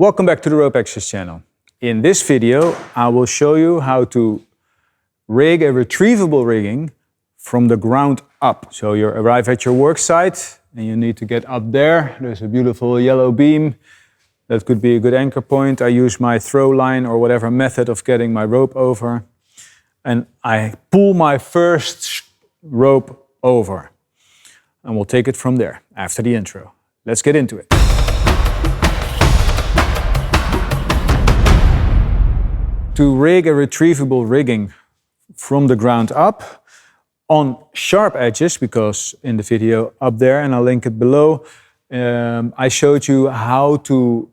Welcome back to the Rope Access channel. In this video, I will show you how to rig a retrievable rigging from the ground up. So you arrive at your work site and you need to get up there. There's a beautiful yellow beam. That could be a good anchor point. I use my throw line or whatever method of getting my rope over. And I pull my first rope over. And we'll take it from there after the intro. Let's get into it. To rig a retrievable rigging from the ground up on sharp edges, because in the video up there, and I'll link it below, I showed you how to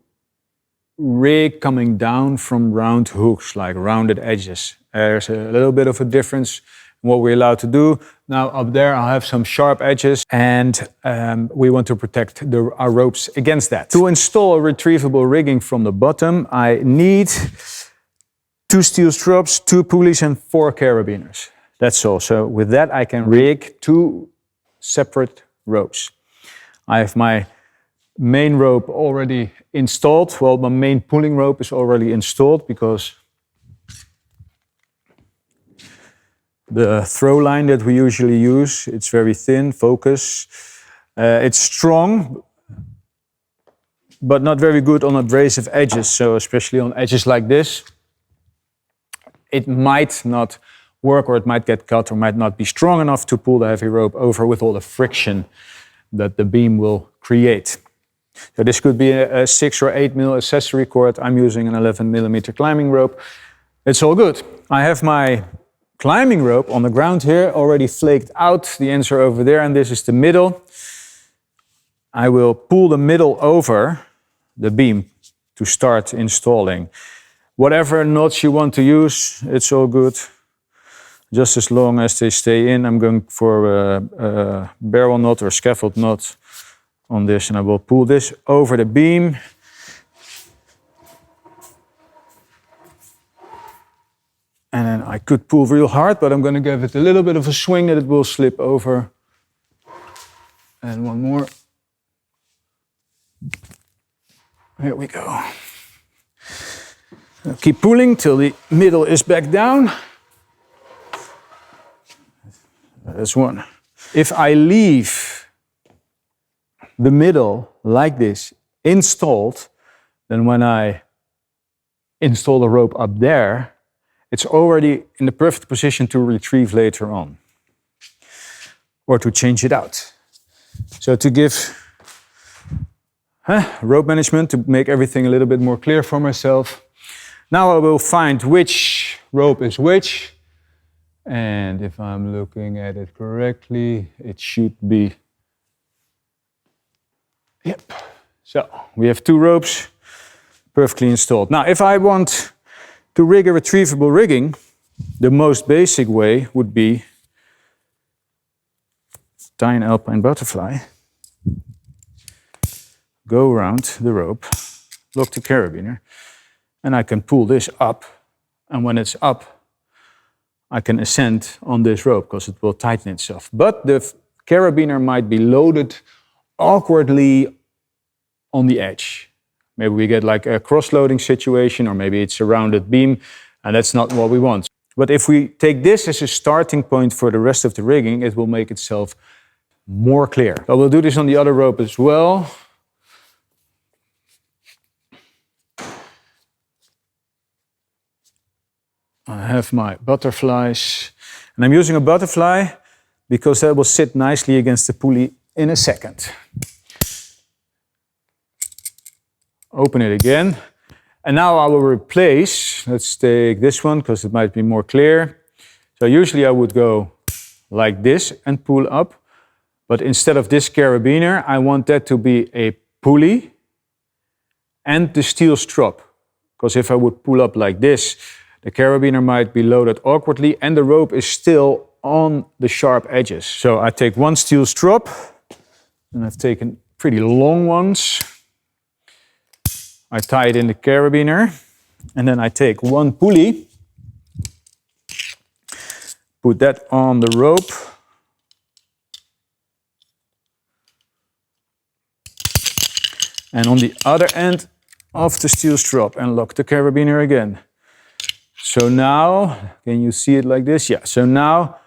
rig coming down from round hooks, like rounded edges. There's a little bit of a difference in what we're allowed to do. Now up there I'll have some sharp edges and we want to protect our ropes against that. To install a retrievable rigging from the bottom, I need 2 steel strops, 2 pulleys and 4 carabiners. That's all. So with that I can rig 2 separate ropes. I have my main rope already installed. Well, my main pulling rope is already installed because the throw line that we usually use, it's very thin, focus. It's strong, but not very good on abrasive edges. So especially on edges like this, it might not work, or it might get cut, or might not be strong enough to pull the heavy rope over with all the friction that the beam will create. So this could be a 6 or 8 mil accessory cord. I'm using an 11 millimeter climbing rope. It's all good. I have my climbing rope on the ground here, already flaked out. The ends are over there, and this is the middle. I will pull the middle over the beam to start installing. Whatever knots you want to use, it's all good. Just as long as they stay in. I'm going for a barrel knot or scaffold knot on this, and I will pull this over the beam. And then I could pull real hard, but I'm going to give it a little bit of a swing that it will slip over. And one more. Here we go. I'll keep pulling till the middle is back down. That's one. If I leave the middle like this installed, then when I install the rope up there, it's already in the perfect position to retrieve later on, or to change it out. So to give rope management, to make everything a little bit more clear for myself, now I will find which rope is which, and if I'm looking at it correctly, it should be, yep. So we have 2 ropes perfectly installed. Now if I want to rig a retrievable rigging, the most basic way would be tie an Alpine butterfly, go around the rope, lock the carabiner, and I can pull this up, and when it's up, I can ascend on this rope because it will tighten itself. But the carabiner might be loaded awkwardly on the edge. Maybe we get like a cross-loading situation, or maybe it's a rounded beam, and that's not what we want. But if we take this as a starting point for the rest of the rigging, it will make itself more clear. So we'll do this on the other rope as well. I have my butterflies, and I'm using a butterfly because that will sit nicely against the pulley in a second. Open it again, and now I will replace, let's take this one because it might be more clear. So usually I would go like this and pull up, but instead of this carabiner, I want that to be a pulley and the steel strop, because if I would pull up like this, the carabiner might be loaded awkwardly and the rope is still on the sharp edges. So I take 1 steel strop, and I've taken pretty long ones. I tie it in the carabiner, and then I take 1 pulley, put that on the rope, and on the other end of the steel strap and lock the carabiner again. So now, can you see it like this? Yeah, so now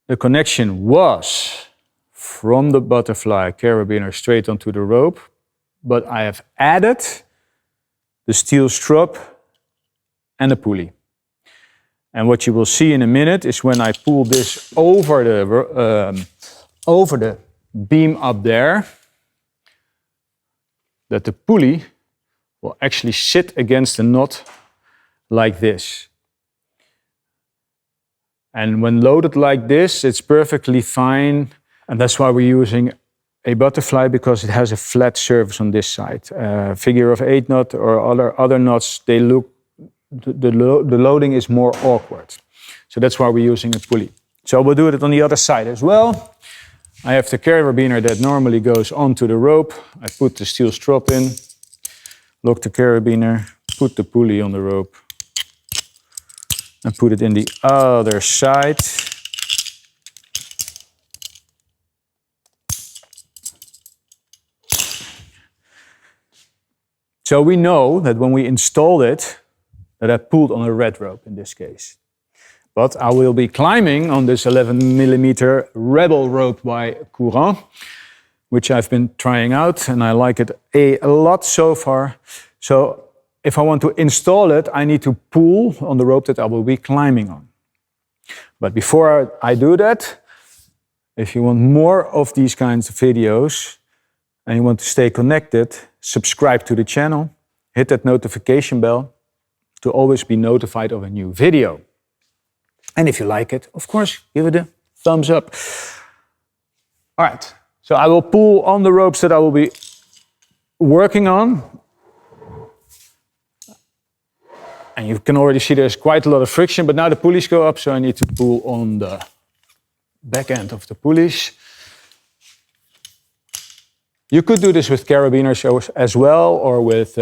the connection was from the butterfly carabiner straight onto the rope, but I have added the steel strap and a pulley. And what you will see in a minute is when I pull this over the beam up there, that the pulley will actually sit against the knot like this. And when loaded like this, it's perfectly fine. And that's why we're using a butterfly, because it has a flat surface on this side. Figure of 8 knot or other knots, they look, the loading is more awkward. So that's why we're using a pulley. So we'll do it on the other side as well. I have the carabiner that normally goes onto the rope. I put the steel strap in, lock the carabiner, put the pulley on the rope, and put it in the other side. So we know that when we installed it, that I pulled on a red rope in this case. But I will be climbing on this 11mm Rebel rope by Courant, which I've been trying out, and I like it a lot so far. So if I want to install it, I need to pull on the rope that I will be climbing on. But before I do that, if you want more of these kinds of videos and you want to stay connected, subscribe to the channel, hit that notification bell to always be notified of a new video. And if you like it, of course, give it a thumbs up. All right, so I will pull on the ropes that I will be working on. And you can already see there's quite a lot of friction, but now the pulleys go up, so I need to pull on the back end of the pulleys. You could do this with carabiners as well, or with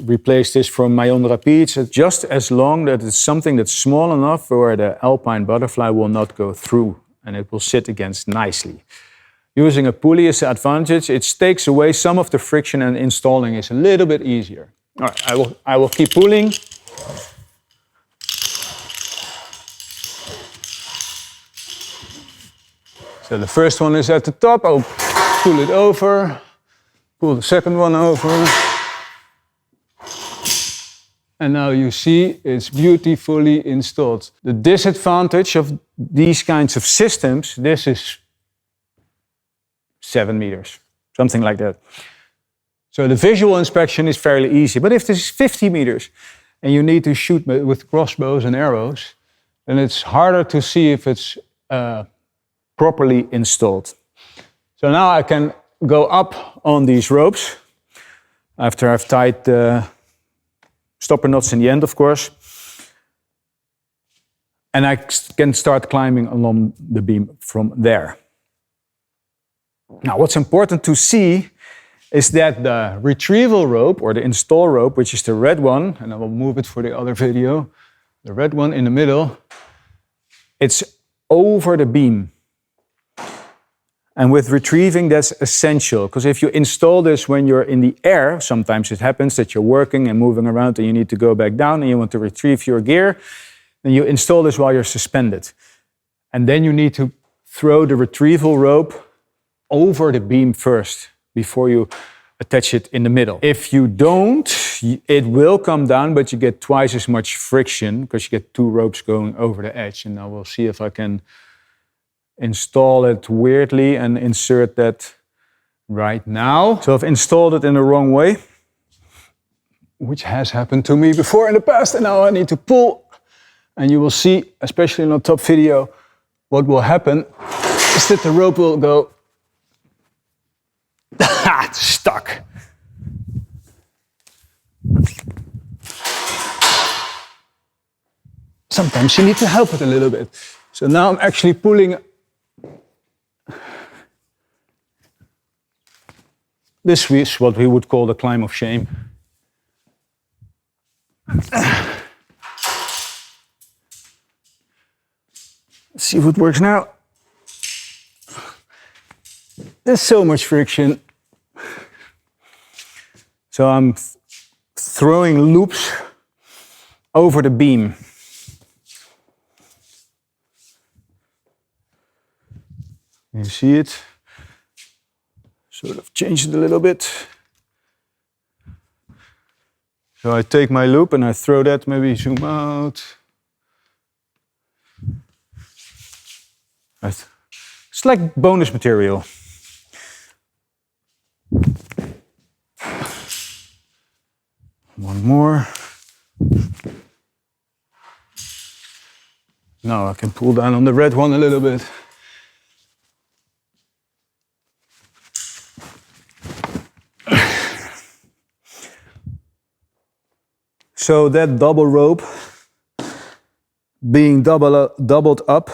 replace this from Maillon Rapides, just as long that it's something that's small enough where the Alpine butterfly will not go through and it will sit against nicely. Using a pulley is the advantage. It takes away some of the friction and installing is a little bit easier. All right, I will keep pulling. So the first one is at the top. I'll pull it over, pull the second one over. And now you see it's beautifully installed. The disadvantage of these kinds of systems, this is 7 meters, something like that. So the visual inspection is fairly easy. But if this is 50 meters and you need to shoot with crossbows and arrows, then it's harder to see if it's properly installed. So now I can go up on these ropes after I've tied the stopper knots in the end, of course. And I can start climbing along the beam from there. Now, what's important to see is that the retrieval rope, or the install rope, which is the red one, and I will move it for the other video, the red one in the middle, it's over the beam. And with retrieving, that's essential, because if you install this when you're in the air, sometimes it happens that you're working and moving around and you need to go back down and you want to retrieve your gear, then you install this while you're suspended. And then you need to throw the retrieval rope over the beam first before you attach it in the middle. If you don't, it will come down, but you get twice as much friction because you get 2 ropes going over the edge. And now we'll see if I can install it weirdly and insert that right now. So I've installed it in the wrong way, which has happened to me before in the past, and now I need to pull. And you will see, especially in the top video, what will happen is that the rope will go it's stuck. Sometimes you need to help it a little bit. So now I'm actually pulling. This is what we would call the climb of shame. Let's see if it works now. There's so much friction. So I'm throwing loops over the beam. You see it? Sort of change it a little bit. So I take my loop and I throw that, maybe zoom out. It's like bonus material. One more. Now I can pull down on the red one a little bit. So that double rope being doubled up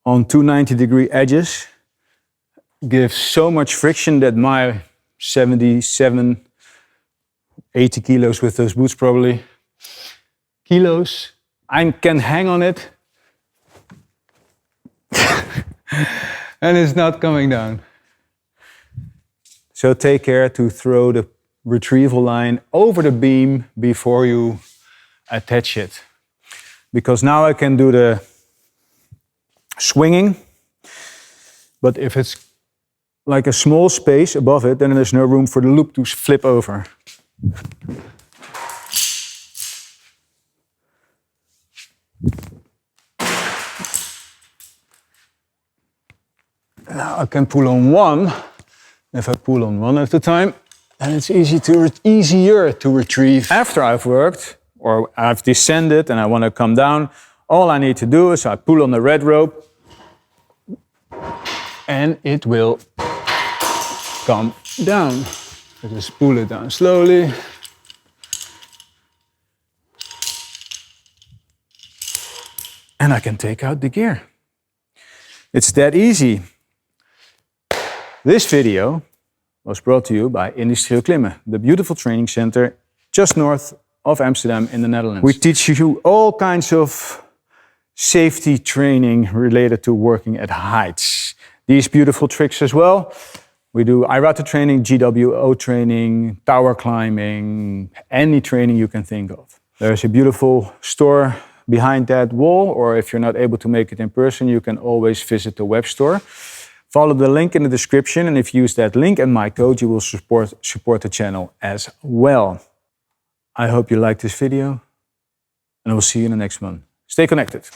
on two 90-degree edges gives so much friction that my 77, 80 kilos with those boots probably, kilos, I can hang on it and it's not coming down. So take care to throw the retrieval line over the beam before you attach it. Because now I can do the swinging, but if it's like a small space above it, then there's no room for the loop to flip over. Now I can pull on one. If I pull on one at a time, then it's easier to retrieve. After I've worked, or I've descended and I want to come down, all I need to do is I pull on the red rope and it will come down. I just pull it down slowly. And I can take out the gear. It's that easy. This video was brought to you by Industrieel Klimmen, the beautiful training center just north of Amsterdam in the Netherlands. We teach you all kinds of safety training related to working at heights. These beautiful tricks as well. We do IRATA training, GWO training, tower climbing, any training you can think of. There's a beautiful store behind that wall, or if you're not able to make it in person, you can always visit the web store. Follow the link in the description, and if you use that link and my code, you will support the channel as well. I hope you liked this video, and I will see you in the next one. Stay connected.